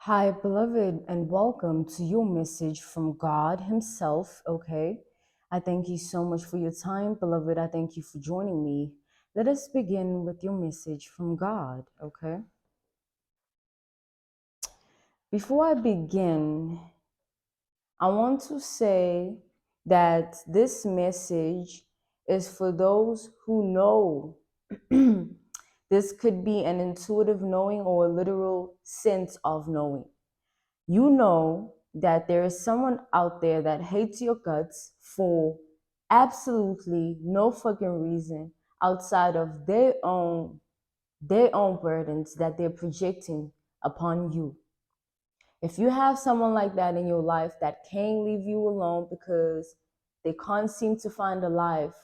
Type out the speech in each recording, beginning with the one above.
Hi, beloved, and welcome to your message from God Himself. Okay, I thank you so much for your time, beloved. I thank you for joining me. Let us begin with your message from God. Okay, before I begin, I want to say that this message is for those who know. This could be an intuitive knowing or a literal sense of knowing. You know that there is someone out there that hates your guts for absolutely no fucking reason outside of their own burdens that they're projecting upon you. If you have someone like that in your life that can't leave you alone because they can't seem to find a life,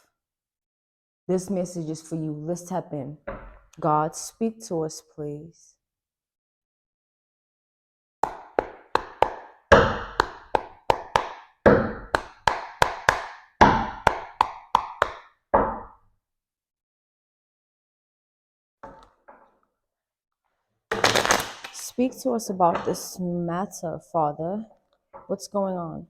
this message is for you. Let's tap in. God, speak to us, please. Speak to us about this matter, Father. What's going on?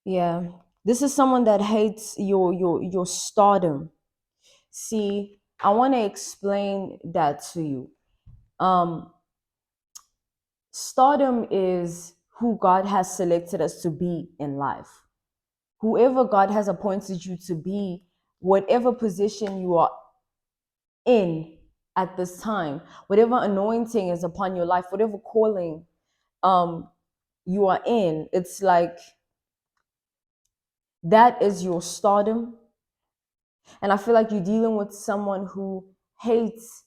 Yeah. This is someone that hates your stardom. See, I want to explain that to you. Um Stardom is who God has selected us to be in life. Whoever God has appointed you to be, whatever position you are in at this time, whatever anointing is upon your life, whatever calling um you are in, it's like that is your stardom. And I feel like you're dealing with someone who hates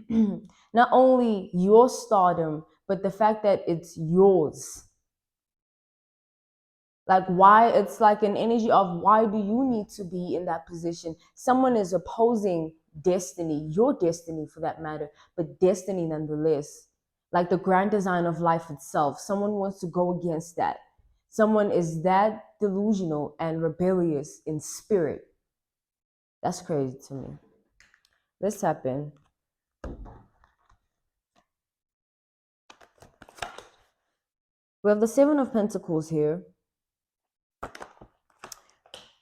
not only your stardom, but the fact that it's yours. Like, why? It's like an energy of why do you need to be in that position? Someone is opposing destiny, your destiny for that matter, but destiny nonetheless. Like the grand design of life itself. Someone wants to go against that. Someone is that delusional and rebellious in spirit. That's crazy to me. Let's tap in. We have the Seven of Pentacles here,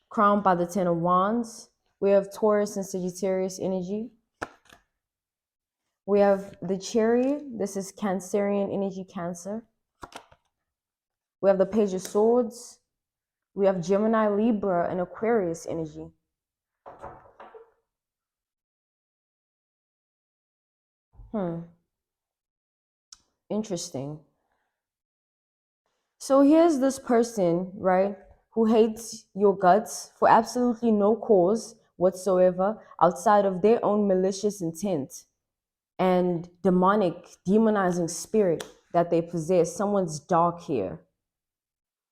crowned by the Ten of Wands. We have Taurus and Sagittarius energy. We have the Chariot. This is Cancerian energy, Cancer. We have the Page of Swords. We have Gemini, Libra, and Aquarius energy. Interesting. So here's this person, right, who hates your guts for absolutely no cause whatsoever outside of their own malicious intent and demonic, demonizing spirit that they possess. Someone's dark here.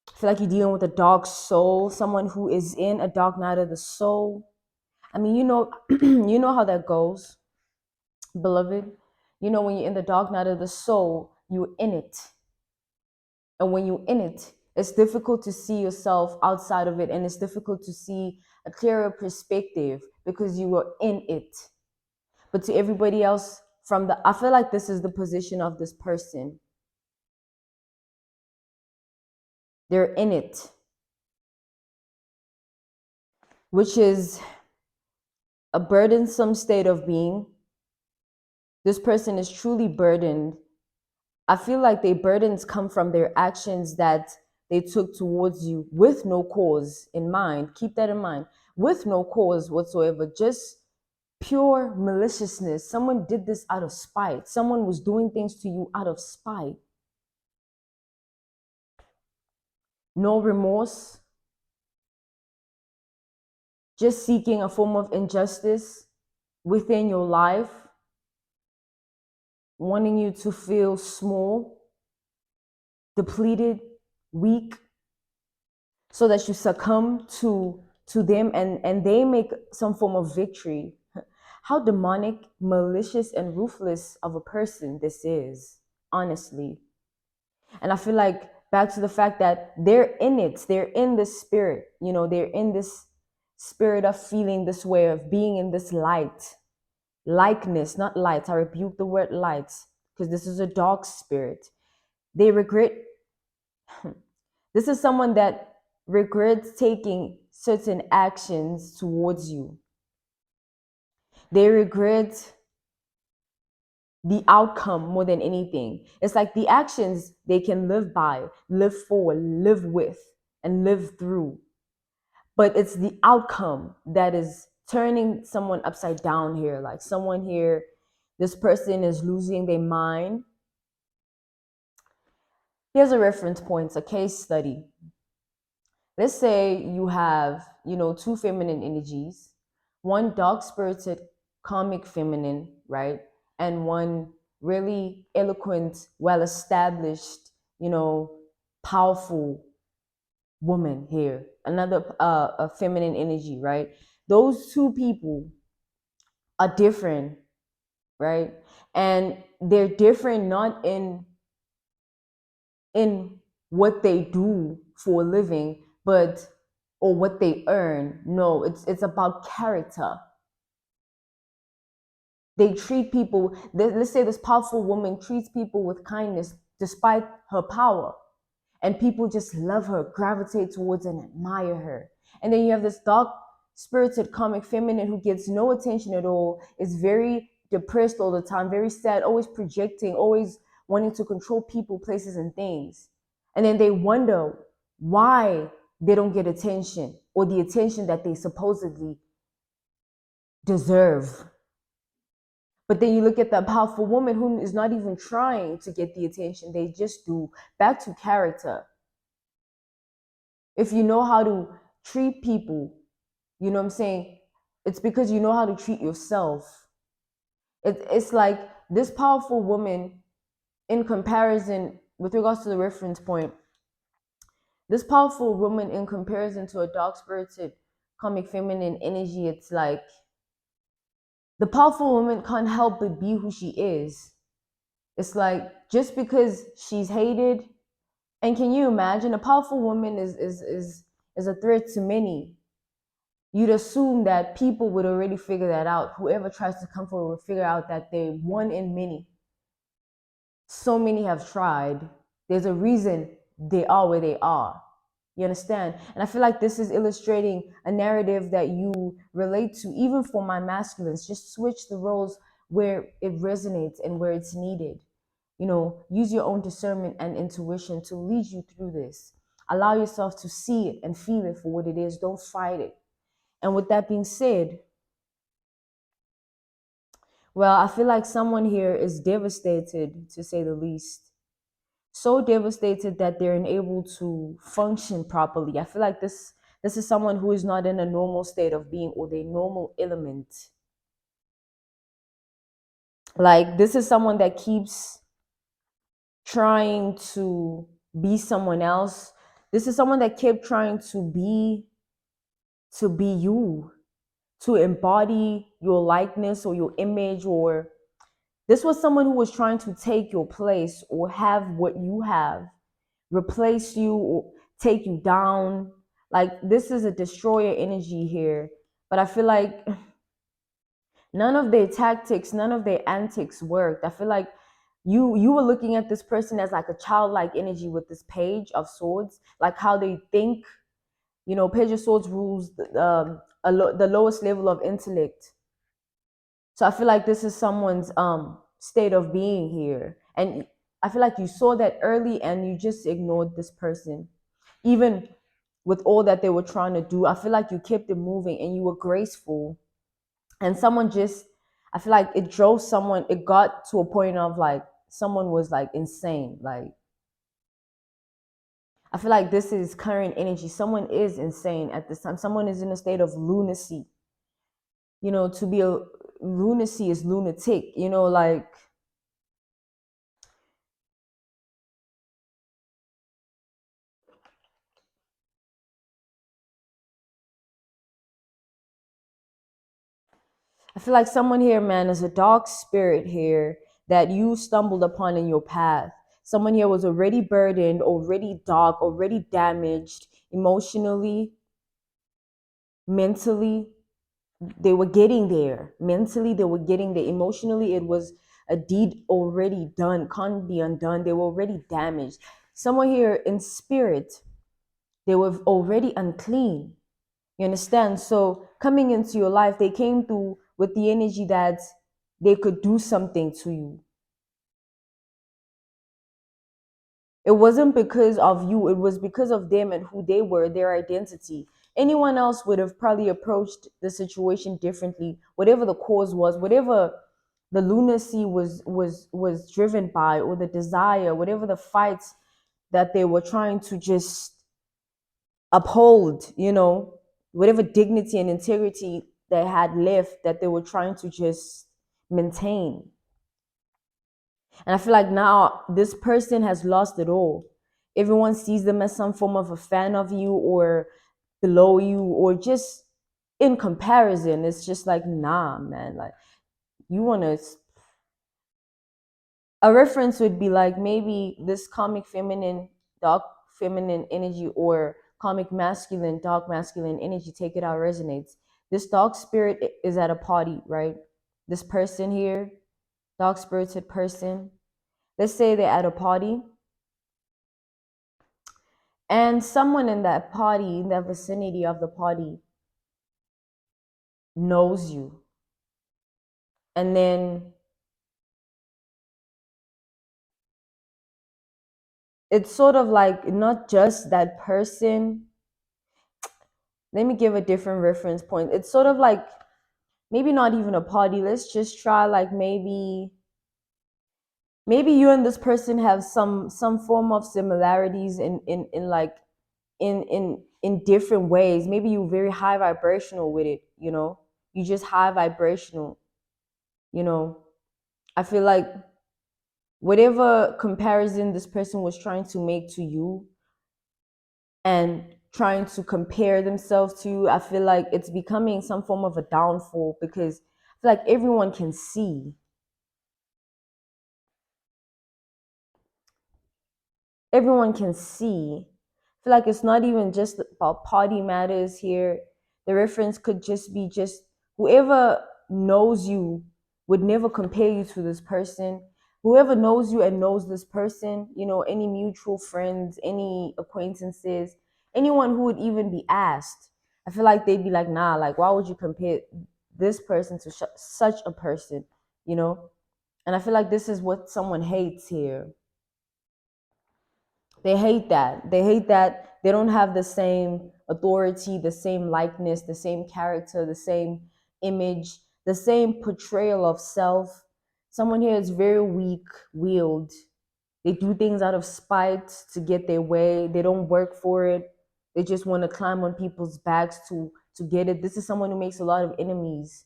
I feel like you're dealing with a dark soul, someone who is in a dark night of the soul. I mean, you know how that goes, beloved. You know, when you're in the dark night of the soul, you're in it. And when you're in it, it's difficult to see yourself outside of it, and it's difficult to see a clearer perspective because you were in it. But to everybody else, I feel like this is the position of this person. They're in it, which is a burdensome state of being. This person is truly burdened. I feel like their burdens come from their actions that they took towards you with no cause in mind. Keep that in mind. With no cause whatsoever, just pure maliciousness. Someone did this out of spite. Someone was doing things to you out of spite. No remorse, just seeking a form of injustice within your life, wanting you to feel small, depleted, weak, so that you succumb to them and they make some form of victory. How demonic, malicious, and ruthless of a person this is, honestly. And I feel like back to the fact that they're in it, they're in the spirit, they're in this spirit of feeling this way, of being in this light, likeness, not light. I rebuke the word light because this is a dark spirit. They regret. This is someone that regrets taking certain actions towards you. They regret the outcome more than anything. It's like the actions they can live by, live for, live with, and live through. But it's the outcome that is turning someone upside down here. Like someone here, this person is losing their mind. Here's a reference point, a case study. Let's say you have, two feminine energies, one dark spirited, karmic feminine, right? And one really eloquent, well established, powerful woman here, another a feminine energy, right? Those two people are different, right? And they're different not in what they do for a living, but or what they earn. No, it's about character. They treat people, let's say this powerful woman treats people with kindness despite her power. And people just love her, gravitate towards and admire her. And then you have this dark spirited comic feminine who gets no attention at all, is very depressed all the time, very sad, always projecting, always wanting to control people, places, and things. And then they wonder why they don't get attention or the attention that they supposedly deserve. But then you look at the powerful woman who is not even trying to get the attention, they just do. Back to character. If you know how to treat people, you know what I'm saying? It's because you know how to treat yourself. It's like this powerful woman, in comparison, with regards to the reference point, this powerful woman, in comparison to a dark spirited, comic feminine energy, it's like the powerful woman can't help but be who she is. It's like just because she's hated, and can you imagine a powerful woman is a threat to many. You'd assume that people would already figure that out. Whoever tries to come forward will figure out that they one in many. So many have tried. There's a reason they are where they are. You understand? And I feel like this is illustrating a narrative that you relate to, even for my masculines. Just switch the roles where it resonates and where it's needed. Use your own discernment and intuition to lead you through this. Allow yourself to see it and feel it for what it is. Don't fight it. And with that being said, well, I feel like someone here is devastated, to say the least. So devastated that they're unable to function properly. I feel like this is someone who is not in a normal state of being or their normal element. Like this is someone that keeps trying to be someone else. This is someone that kept trying to be you, to embody your likeness or your image, or this was someone who was trying to take your place or have what you have, replace you or take you down. Like this is a destroyer energy here. But I feel like none of their tactics, none of their antics worked. I feel like you were looking at this person as like a childlike energy with this page of swords, like how they think. Page of swords rules the lowest level of intellect. So I feel like this is someone's state of being here. And I feel like you saw that early and you just ignored this person. Even with all that they were trying to do, I feel like you kept it moving and you were graceful. And someone just, I feel like it got to a point of like someone was like insane. Like I feel like this is current energy. Someone is insane at this time. Someone is in a state of lunacy. To be a lunacy is lunatic, like I feel like someone here, man, is a dark spirit here that you stumbled upon in your path. Someone here was already burdened, already dark, already damaged emotionally, mentally they were getting there. Mentally they were getting there. Emotionally it was a deed already done, can't be undone. They were already damaged. Someone here in spirit, they were already unclean. You understand? So coming into your life, they came through with the energy that they could do something to you. It wasn't because of you, it was because of them and who they were, their identity. Anyone else would have probably approached the situation differently, whatever the cause was, whatever the lunacy was driven by, or the desire, whatever the fights that they were trying to just uphold, whatever dignity and integrity they had left that they were trying to just maintain. And I feel like now this person has lost it all. Everyone sees them as some form of a fan of you or below you or just in comparison. It's just like, nah, man. Like, you want to. A reference would be like maybe this comic feminine, dark feminine energy or comic masculine, dark masculine energy. Take it out, resonates. This dark spirit is at a party, right? This person here, dark spirited person, let's say they're at a party and someone in that party, in that vicinity of the party, knows you. And then it's sort of like not just that person. Let me give a different reference point. It's sort of like maybe not even a party. Let's just try like maybe you and this person have some form of similarities in like in different ways. Maybe you're very high vibrational with it, you just high vibrational, you know. I feel like whatever comparison this person was trying to make to you and trying to compare themselves to you, I feel like it's becoming some form of a downfall because I feel like everyone can see. I feel like it's not even just about party matters here. The reference could just be just whoever knows you would never compare you to this person. Whoever knows you and knows this person, any mutual friends, any acquaintances, anyone who would even be asked, I feel like they'd be like, nah, like, why would you compare this person to such a person, you know? And I feel like this is what someone hates here. They hate that. They hate that they don't have the same authority, the same likeness, the same character, the same image, the same portrayal of self. Someone here is very weak willed. They do things out of spite to get their way. They don't work for it. They just want to climb on people's backs to get it. This is someone who makes a lot of enemies.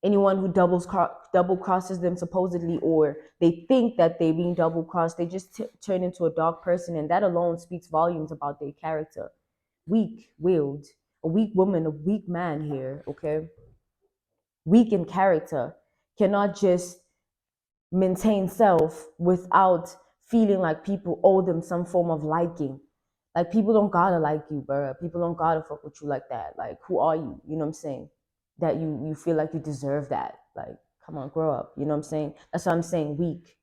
Anyone who double crosses them supposedly, or they think that they're being double crossed, they just turn into a dark person, and that alone speaks volumes about their character. Weak willed, a weak woman, a weak man here, okay, weak in character, cannot just maintain self without feeling like people owe them some form of liking. Like, people don't gotta like you, bro. People don't gotta fuck with you like that. Like, who are you? You know what I'm saying? That you feel like you deserve that. Like, come on, grow up. You know what I'm saying? That's what I'm saying. Weak.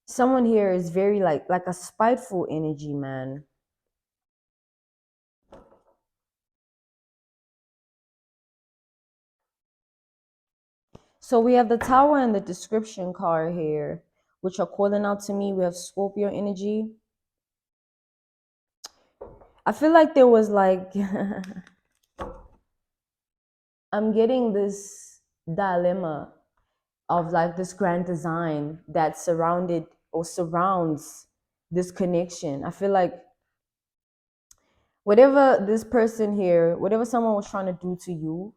Someone here is very like a spiteful energy, man. So we have the Tower and the description card here, which are calling out to me. We have Scorpio energy. I feel like there was like I'm getting this dilemma of like this grand design that surrounded or surrounds this connection. I feel like whatever this person here, whatever someone was trying to do to you,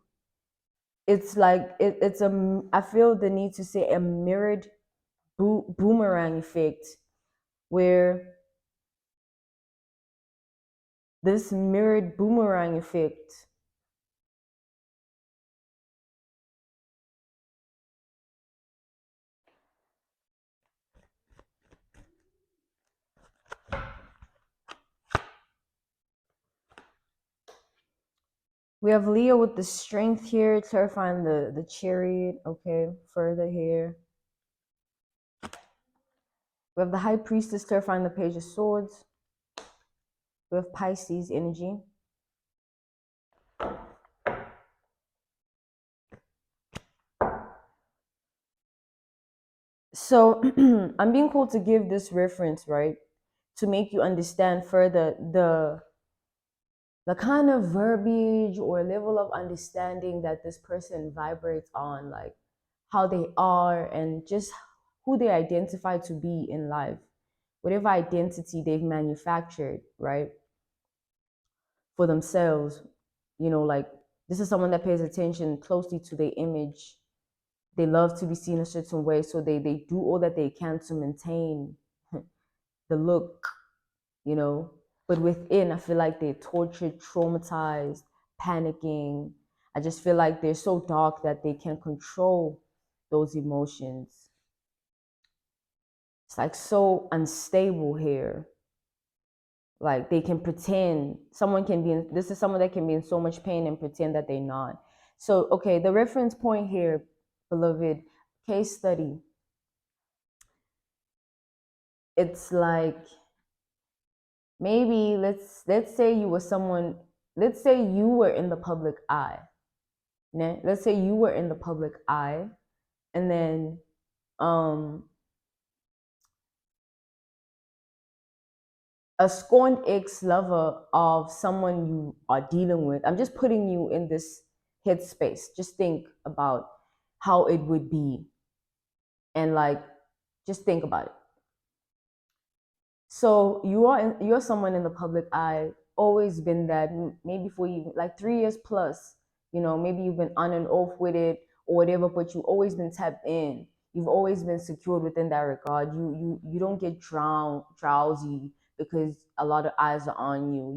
it's like it's a. I feel the need to say a mirrored boomerang effect, where this mirrored boomerang effect We have Leo with the strength here, clarifying the chariot. Okay, further here. We have the high priestess clarifying the page of swords. We have Pisces energy. So I'm being called to give this reference, right? To make you understand further the kind of verbiage or level of understanding that this person vibrates on, like how they are and just who they identify to be in life, whatever identity they've manufactured, right, for themselves. Like this is someone that pays attention closely to their image. They love to be seen a certain way, so they do all that they can to maintain the look, you know. But within, I feel like they're tortured, traumatized, panicking. I just feel like they're so dark that they can't control those emotions. It's like so unstable here. Like they can pretend someone can be in, this is someone that can be in so much pain and pretend that they're not. So, okay, the reference point here, beloved, case study. It's like maybe let's say you were someone, let's say you were in the public eye. Let's say you were in the public eye, and then a scorned ex-lover of someone you are dealing with. I'm just putting you in this headspace. Just think about how it would be, and like just think about it. So you're someone in the public eye, always been that, maybe for you like 3 years plus, maybe you've been on and off with it or whatever, but you've always been tapped in. You've always been secured within that regard. You don't get drowsy because a lot of eyes are on you.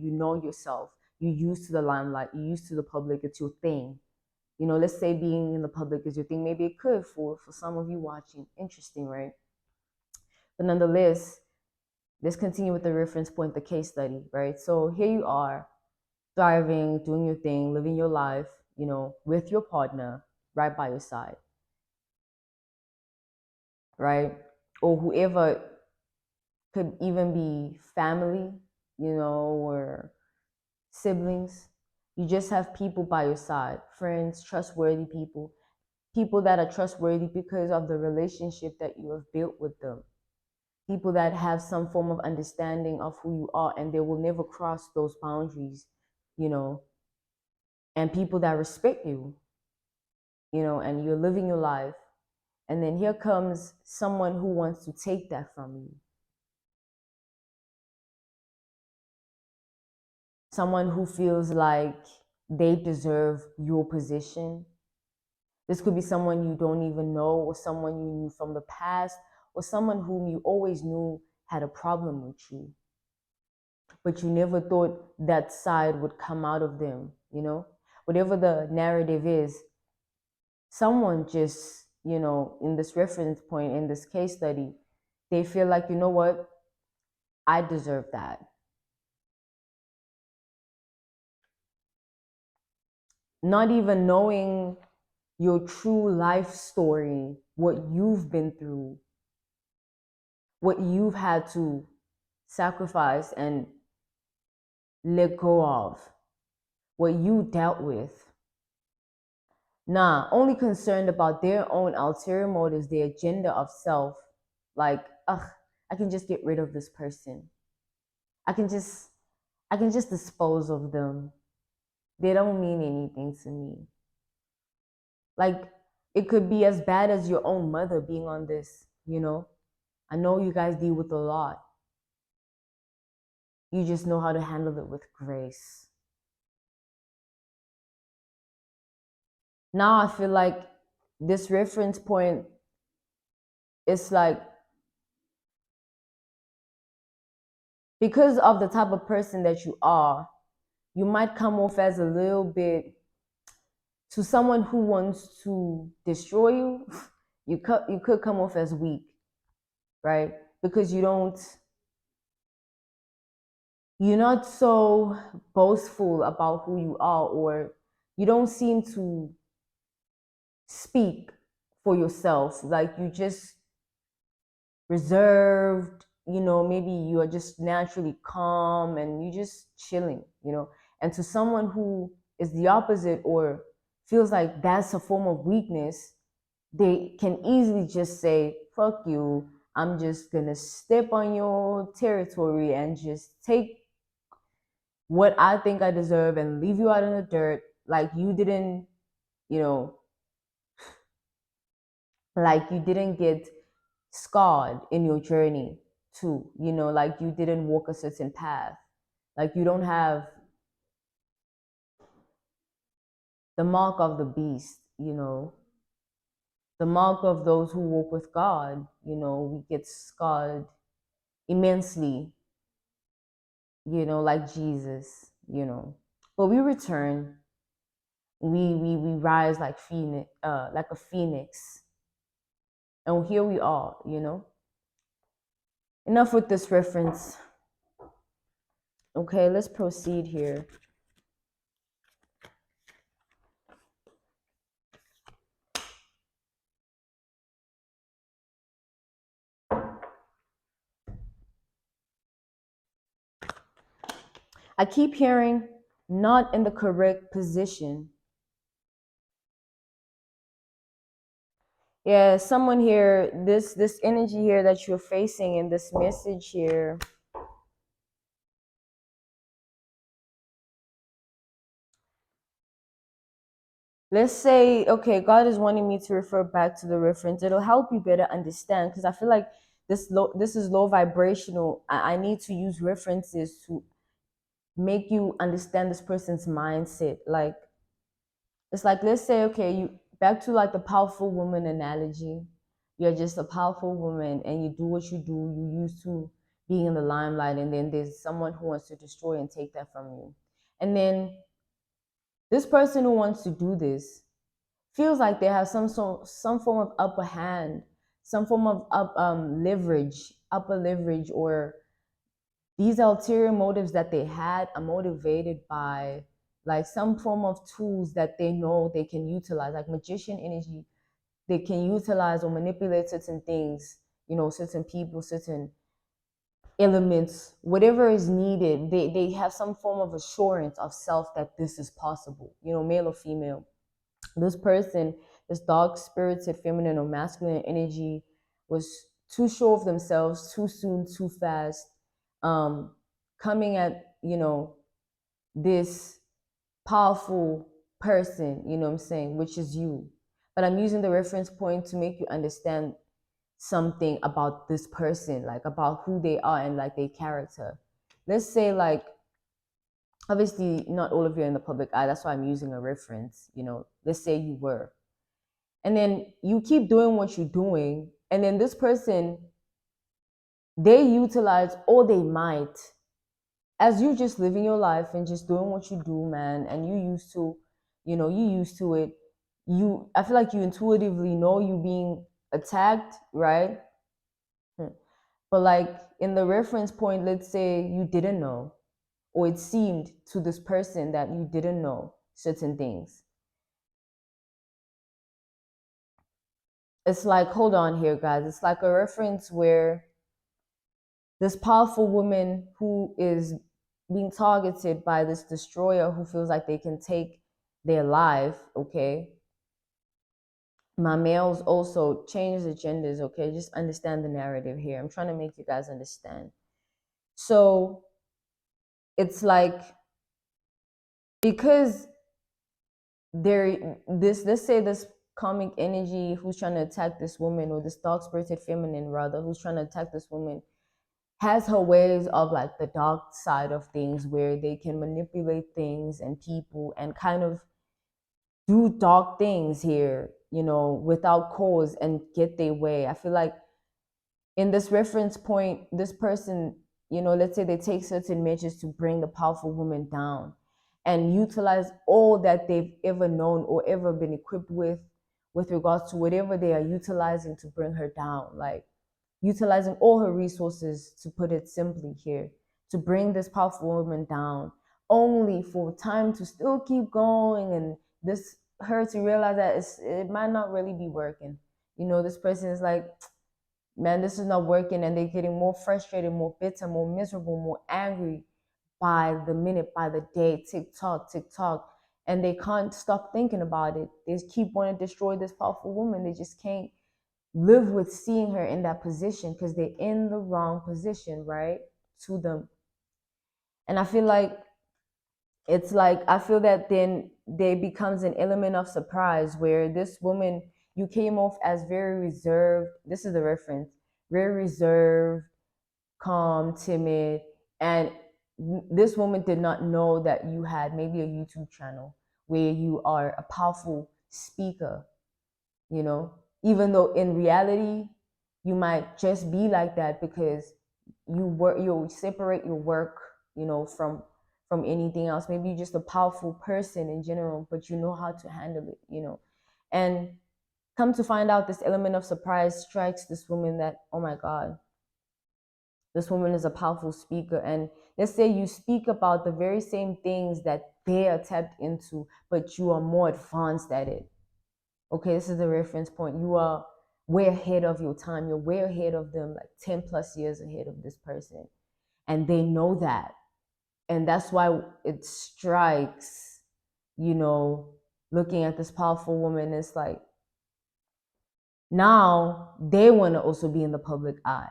You know yourself. You're used to the limelight. You're used to the public. It's your thing. Let's say being in the public is your thing. Maybe it could for some of you watching. Interesting, right? But nonetheless, let's continue with the reference point, the case study, right? So here you are, thriving, doing your thing, living your life, with your partner right by your side, right? Or whoever, could even be family, or siblings. You just have people by your side, friends, trustworthy people, people that are trustworthy because of the relationship that you have built with them. People that have some form of understanding of who you are, and they will never cross those boundaries, you know, and people that respect you, and you're living your life. And then here comes someone who wants to take that from you. Someone who feels like they deserve your position. This could be someone you don't even know, or someone you knew from the past, or someone whom you always knew had a problem with you, but you never thought that side would come out of them, whatever the narrative is. Someone just, in this reference point, in this case study, they feel like, you know what, I deserve that. Not even knowing your true life story, what you've been through, what you've had to sacrifice and let go of, what you dealt with. Nah, only concerned about their own ulterior motives, their agenda of self. Like, ugh, I can just get rid of this person. I can just dispose of them. They don't mean anything to me. Like, it could be as bad as your own mother being on this. I know you guys deal with a lot. You just know how to handle it with grace. Now I feel like this reference point is like, because of the type of person that you are, you might come off as a little bit, to someone who wants to destroy you, you could come off as weak, right? Because you don't you're not so boastful about who you are, or you don't seem to speak for yourself. Like you just reserved, maybe you are just naturally calm and you just chilling. And to someone who is the opposite or feels like that's a form of weakness, they can easily just say, fuck you, I'm just gonna step on your territory and just take what I think I deserve and leave you out in the dirt, like you didn't, you know, like you didn't get scarred in your journey too, like you didn't walk a certain path, like you don't have the mark of the beast, the mark of those who walk with God. We get scarred immensely, like Jesus, but we return, we rise like phoenix, like a phoenix, and here we are. Enough with this reference. Okay, let's proceed here. I keep hearing not in the correct position. Yeah, someone here, this energy here that you're facing in this message here. Let's say, okay, God is wanting me to refer back to the reference. It'll help you better understand, because I feel like this is low vibrational. I need to use references to make you understand this person's mindset. Like, it's like, let's say, okay, you back to like the powerful woman analogy. You're just a powerful woman and you do what you do. You used to being in the limelight, and then there's someone who wants to destroy and take that from you. And then this person who wants to do this feels like they have some form of upper hand, some form of upper leverage, or these ulterior motives that they had are motivated by like some form of tools that they know they can utilize, like magician energy. They can utilize or manipulate certain things, certain people, certain elements, whatever is needed. They have some form of assurance of self that this is possible, male or female. This person, this dark spirited feminine or masculine energy, was too sure of themselves too soon, too fast, coming at this powerful person, what I'm saying, which is you. But I'm using the reference point to make you understand something about this person, like about who they are and like their character. Let's say, like, obviously not all of you are in the public eye, that's why I'm using a reference. Let's say you were, and then you keep doing what you're doing, and then this person, they utilize all they might as you just living your life and just doing what you do, man, and you used to it. I feel like you intuitively know you being attacked, right? But like in the reference point, let's say you didn't know, or it seemed to this person that you didn't know certain things. It's like, hold on here, guys. It's like a reference where this powerful woman who is being targeted by this destroyer who feels like they can take their life, okay? My males also change the genders, okay? Just understand the narrative here. I'm trying to make you guys understand. So it's like, because let's say this karmic energy who's trying to attack this woman, or this dark spirited feminine rather, who's trying to attack this woman, has her ways of like the dark side of things where they can manipulate things and people and kind of do dark things here, without cause, and get their way. I feel like in this reference point, this person, let's say they take certain measures to bring the powerful woman down and utilize all that they've ever known or ever been equipped with regards to whatever they are utilizing to bring her down, like utilizing all her resources, to put it simply here, to bring this powerful woman down, only for time to still keep going, and this her to realize that it might not really be working. This person is like, man, this is not working, and they're getting more frustrated, more bitter, more miserable, more angry by the minute, by the day, tick tock, tick tock, and they can't stop thinking about it. They just keep wanting to destroy this powerful woman. They just can't live with seeing her in that position because they're in the wrong position, right? To them. And I feel like I feel that then there becomes an element of surprise where this woman, you came off as very reserved. This is the reference: very reserved, calm, timid, and this woman did not know that you had maybe a YouTube channel where you are a powerful speaker, you know, even though in reality you might just be like that because you separate your work, from anything else. Maybe you're just a powerful person in general, but you know how to handle it. And come to find out, this element of surprise strikes this woman that, oh my God, this woman is a powerful speaker. And let's say you speak about the very same things that they are tapped into, but you are more advanced at it. Okay, this is the reference point. You are way ahead of your time. You're way ahead of them, like 10 plus years ahead of this person. And they know that. And that's why it strikes, looking at this powerful woman, it's like now they want to also be in the public eye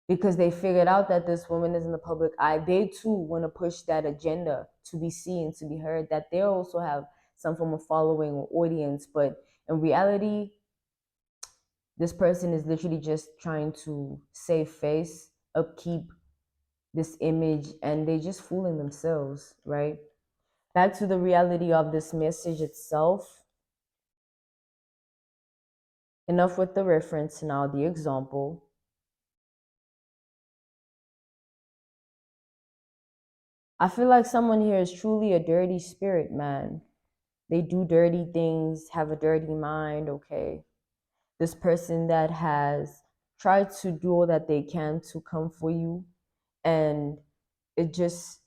because they figured out that this woman is in the public eye. They too want to push that agenda to be seen, to be heard, that they also have some form of following or audience. But in reality, this person is literally just trying to save face, upkeep this image, and they just fooling themselves, right? Back to the reality of this message itself. Enough with the reference, now the example. I feel like someone here is truly a dirty spirit, man. They do dirty things, have a dirty mind, okay? This person that has tried to do all that they can to come for you, and it just,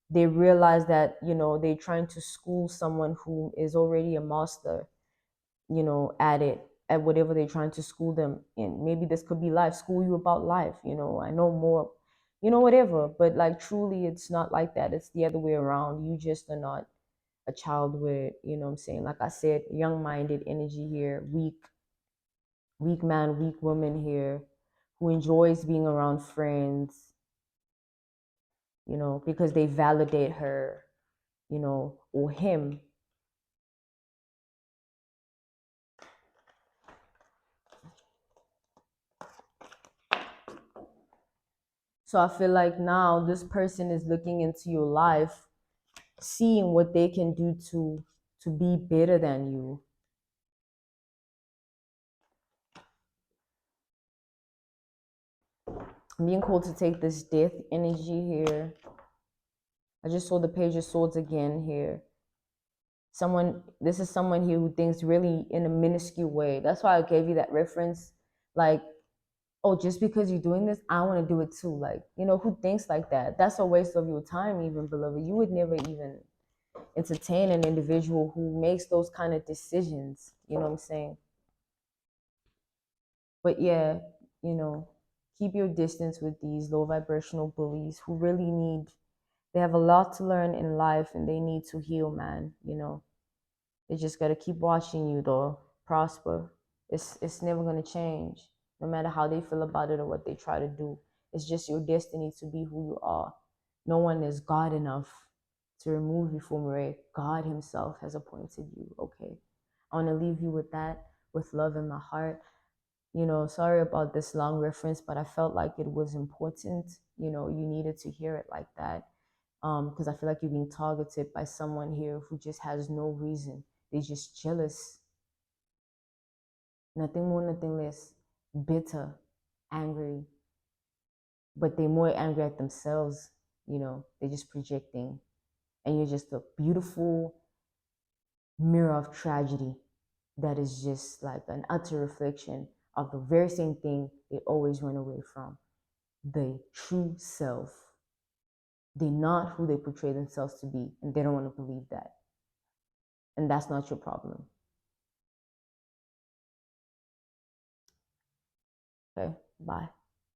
they realize that, they're trying to school someone who is already a master, at it, at whatever they're trying to school them in. Maybe this could be life, school you about life, I know more, whatever. But like truly, it's not like that. It's the other way around. You just are not a child with, what I'm saying, like I said, young-minded energy here, weak man, weak woman here, who enjoys being around friends, because they validate her, or him. So I feel like now this person is looking into your life, seeing what they can do to be better than you. I'm being called to take this death energy here. I just saw the Page of Swords again here. This is someone here who thinks really in a minuscule way. That's why I gave you that reference. Like, oh, just because you're doing this, I want to do it too. Like, who thinks like that? That's a waste of your time, even, beloved. You would never even entertain an individual who makes those kind of decisions. You know what I'm saying? But yeah, keep your distance with these low vibrational bullies who really they have a lot to learn in life, and they need to heal, man. They just got to keep watching you, though, prosper. It's never going to change, no matter how they feel about it or what they try to do. It's just your destiny to be who you are. No one is God enough to remove you from where God himself has appointed you, okay? I want to leave you with that, with love in my heart. Sorry about this long reference, but I felt like it was important. You needed to hear it like that. Because I feel like you're being targeted by someone here who just has no reason. They're just jealous. Nothing more, nothing less. Bitter, angry. But they're more angry at themselves. They're just projecting. And you're just a beautiful mirror of tragedy that is just like an utter reflection of the very same thing they always run away from. the true self. They're not who they portray themselves to be, and they don't want to believe that. And that's not your problem. Okay, bye.